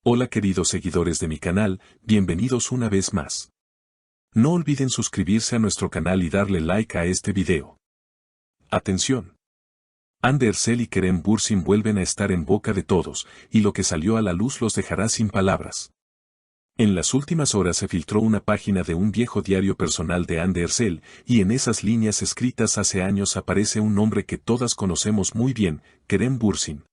Hola queridos seguidores de mi canal, bienvenidos una vez más. No olviden suscribirse a nuestro canal y darle like a este video. Atención. Hande Erçel y Kerem Bürsin vuelven a estar en boca de todos, y lo que salió a la luz los dejará sin palabras. En las últimas horas se filtró una página de un viejo diario personal de Hande Erçel, y en esas líneas escritas hace años aparece un nombre que todas conocemos muy bien, Kerem Bürsin.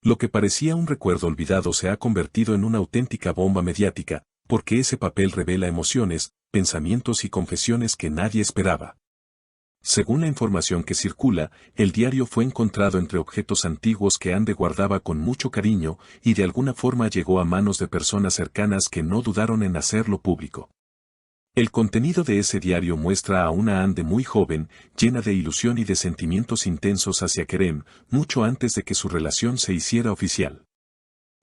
Lo que parecía un recuerdo olvidado se ha convertido en una auténtica bomba mediática, porque ese papel revela emociones, pensamientos y confesiones que nadie esperaba. Según la información que circula, el diario fue encontrado entre objetos antiguos que Hande guardaba con mucho cariño y de alguna forma llegó a manos de personas cercanas que no dudaron en hacerlo público. El contenido de ese diario muestra a una Hande muy joven, llena de ilusión y de sentimientos intensos hacia Kerem, mucho antes de que su relación se hiciera oficial.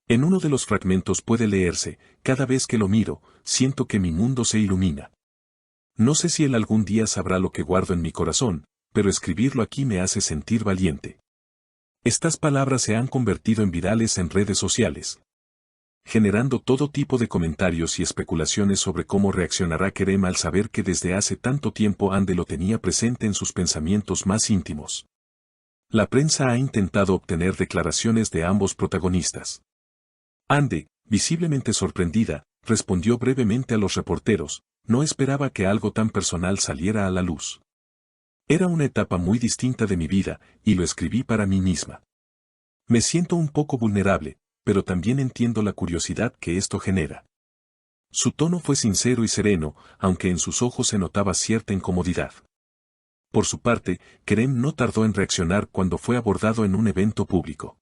En uno de los fragmentos puede leerse: cada vez que lo miro, siento que mi mundo se ilumina. No sé si él algún día sabrá lo que guardo en mi corazón, pero escribirlo aquí me hace sentir valiente. Estas palabras se han convertido en virales en redes sociales, generando todo tipo de comentarios y especulaciones sobre cómo reaccionará Kerem al saber que desde hace tanto tiempo Hande lo tenía presente en sus pensamientos más íntimos. La prensa ha intentado obtener declaraciones de ambos protagonistas. Hande, visiblemente sorprendida, respondió brevemente a los reporteros: no esperaba que algo tan personal saliera a la luz. Era una etapa muy distinta de mi vida, y lo escribí para mí misma. Me siento un poco vulnerable, pero también entiendo la curiosidad que esto genera. Su tono fue sincero y sereno, aunque en sus ojos se notaba cierta incomodidad. Por su parte, Kerem no tardó en reaccionar cuando fue abordado en un evento público.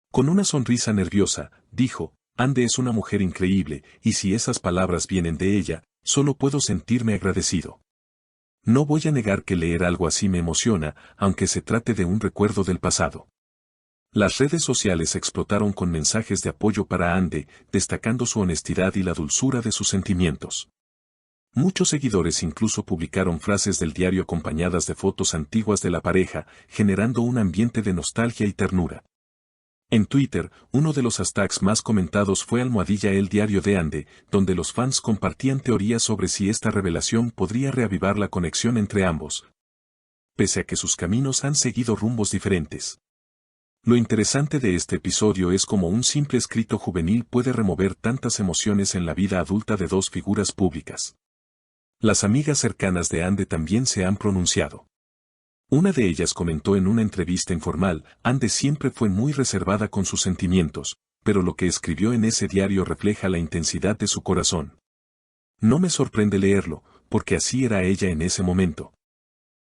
Con una sonrisa nerviosa, dijo: Hande es una mujer increíble, y si esas palabras vienen de ella, solo puedo sentirme agradecido. No voy a negar que leer algo así me emociona, aunque se trate de un recuerdo del pasado. Las redes sociales explotaron con mensajes de apoyo para Hande, destacando su honestidad y la dulzura de sus sentimientos. Muchos seguidores incluso publicaron frases del diario acompañadas de fotos antiguas de la pareja, generando un ambiente de nostalgia y ternura. En Twitter, uno de los hashtags más comentados fue #el diario de Hande, donde los fans compartían teorías sobre si esta revelación podría reavivar la conexión entre ambos, pese a que sus caminos han seguido rumbos diferentes. Lo interesante de este episodio es cómo un simple escrito juvenil puede remover tantas emociones en la vida adulta de dos figuras públicas. Las amigas cercanas de Hande también se han pronunciado. Una de ellas comentó en una entrevista informal: Hande siempre fue muy reservada con sus sentimientos, pero lo que escribió en ese diario refleja la intensidad de su corazón. No me sorprende leerlo, porque así era ella en ese momento.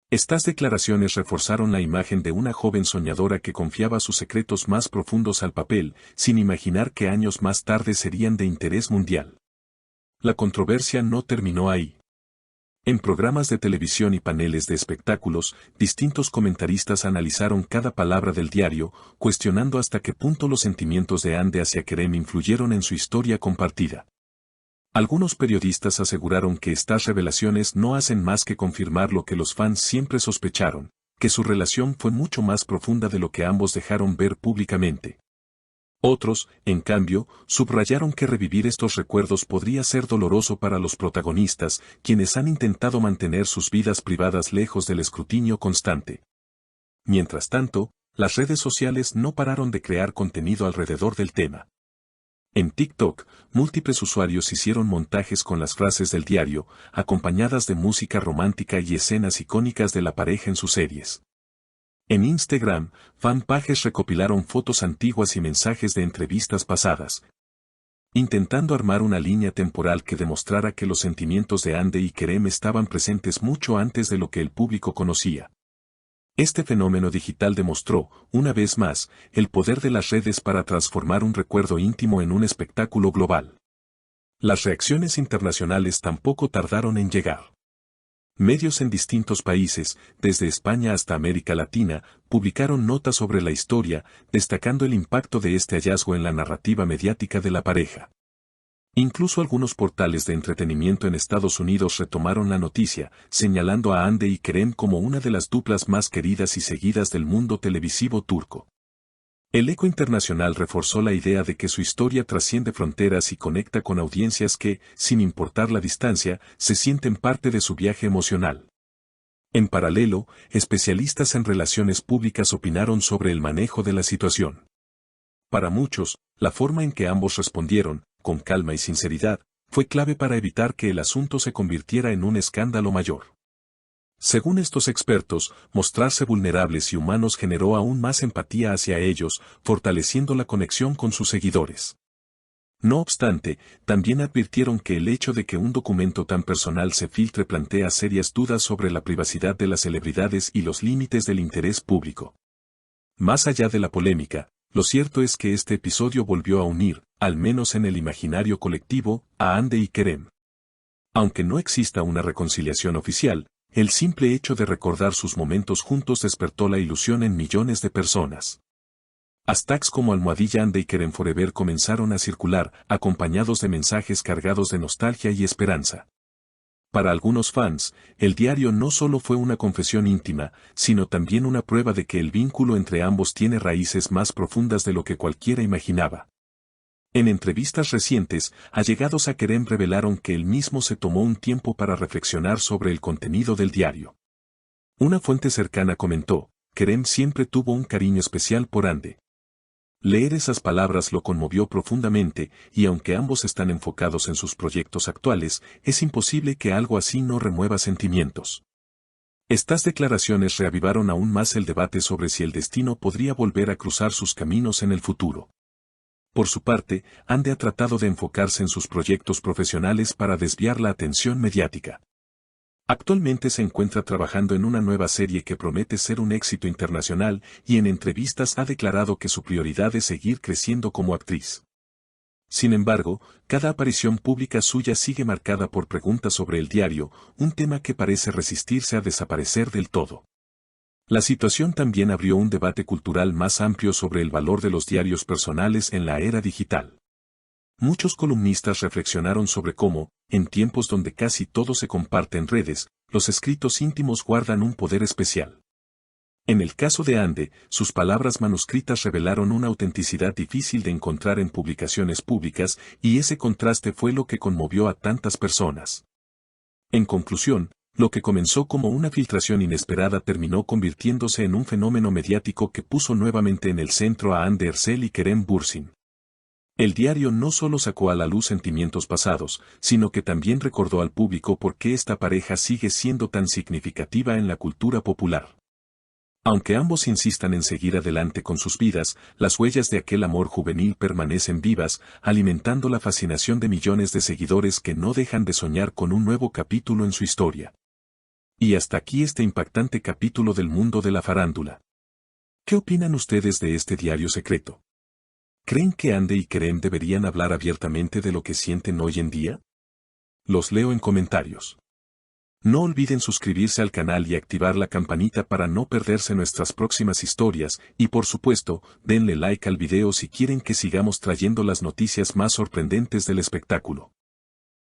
Estas declaraciones reforzaron la imagen de una joven soñadora que confiaba sus secretos más profundos al papel, sin imaginar que años más tarde serían de interés mundial. La controversia no terminó ahí. En programas de televisión y paneles de espectáculos, distintos comentaristas analizaron cada palabra del diario, cuestionando hasta qué punto los sentimientos de Hande hacia Kerem influyeron en su historia compartida. Algunos periodistas aseguraron que estas revelaciones no hacen más que confirmar lo que los fans siempre sospecharon, que su relación fue mucho más profunda de lo que ambos dejaron ver públicamente. Otros, en cambio, subrayaron que revivir estos recuerdos podría ser doloroso para los protagonistas, quienes han intentado mantener sus vidas privadas lejos del escrutinio constante. Mientras tanto, las redes sociales no pararon de crear contenido alrededor del tema. En TikTok, múltiples usuarios hicieron montajes con las frases del diario, acompañadas de música romántica y escenas icónicas de la pareja en sus series. En Instagram, fanpages recopilaron fotos antiguas y mensajes de entrevistas pasadas, intentando armar una línea temporal que demostrara que los sentimientos de Hande y Kerem estaban presentes mucho antes de lo que el público conocía. Este fenómeno digital demostró, una vez más, el poder de las redes para transformar un recuerdo íntimo en un espectáculo global. Las reacciones internacionales tampoco tardaron en llegar. Medios en distintos países, desde España hasta América Latina, publicaron notas sobre la historia, destacando el impacto de este hallazgo en la narrativa mediática de la pareja. Incluso algunos portales de entretenimiento en Estados Unidos retomaron la noticia, señalando a Hande y Kerem como una de las duplas más queridas y seguidas del mundo televisivo turco. El eco internacional reforzó la idea de que su historia trasciende fronteras y conecta con audiencias que, sin importar la distancia, se sienten parte de su viaje emocional. En paralelo, especialistas en relaciones públicas opinaron sobre el manejo de la situación. Para muchos, la forma en que ambos respondieron, con calma y sinceridad, fue clave para evitar que el asunto se convirtiera en un escándalo mayor. Según estos expertos, mostrarse vulnerables y humanos generó aún más empatía hacia ellos, fortaleciendo la conexión con sus seguidores. No obstante, también advirtieron que el hecho de que un documento tan personal se filtre plantea serias dudas sobre la privacidad de las celebridades y los límites del interés público. Más allá de la polémica, lo cierto es que este episodio volvió a unir, al menos en el imaginario colectivo, a Hande y Kerem. Aunque no exista una reconciliación oficial, el simple hecho de recordar sus momentos juntos despertó la ilusión en millones de personas. Hashtags como #Hande y Kerem Forever comenzaron a circular, acompañados de mensajes cargados de nostalgia y esperanza. Para algunos fans, el diario no solo fue una confesión íntima, sino también una prueba de que el vínculo entre ambos tiene raíces más profundas de lo que cualquiera imaginaba. En entrevistas recientes, allegados a Kerem revelaron que él mismo se tomó un tiempo para reflexionar sobre el contenido del diario. Una fuente cercana comentó, Kerem siempre tuvo un cariño especial por Hande. Leer esas palabras lo conmovió profundamente, y aunque ambos están enfocados en sus proyectos actuales, es imposible que algo así no remueva sentimientos. Estas declaraciones reavivaron aún más el debate sobre si el destino podría volver a cruzar sus caminos en el futuro. Por su parte, Hande ha tratado de enfocarse en sus proyectos profesionales para desviar la atención mediática. Actualmente se encuentra trabajando en una nueva serie que promete ser un éxito internacional y en entrevistas ha declarado que su prioridad es seguir creciendo como actriz. Sin embargo, cada aparición pública suya sigue marcada por preguntas sobre el diario, un tema que parece resistirse a desaparecer del todo. La situación también abrió un debate cultural más amplio sobre el valor de los diarios personales en la era digital. Muchos columnistas reflexionaron sobre cómo, en tiempos donde casi todo se comparte en redes, los escritos íntimos guardan un poder especial. En el caso de Hande, sus palabras manuscritas revelaron una autenticidad difícil de encontrar en publicaciones públicas, y ese contraste fue lo que conmovió a tantas personas. En conclusión, lo que comenzó como una filtración inesperada terminó convirtiéndose en un fenómeno mediático que puso nuevamente en el centro a Hande Erçel y Kerem Bürsin. El diario no solo sacó a la luz sentimientos pasados, sino que también recordó al público por qué esta pareja sigue siendo tan significativa en la cultura popular. Aunque ambos insistan en seguir adelante con sus vidas, las huellas de aquel amor juvenil permanecen vivas, alimentando la fascinación de millones de seguidores que no dejan de soñar con un nuevo capítulo en su historia. Y hasta aquí este impactante capítulo del mundo de la farándula. ¿Qué opinan ustedes de este diario secreto? ¿Creen que Hande y Kerem deberían hablar abiertamente de lo que sienten hoy en día? Los leo en comentarios. No olviden suscribirse al canal y activar la campanita para no perderse nuestras próximas historias, y por supuesto, denle like al video si quieren que sigamos trayendo las noticias más sorprendentes del espectáculo.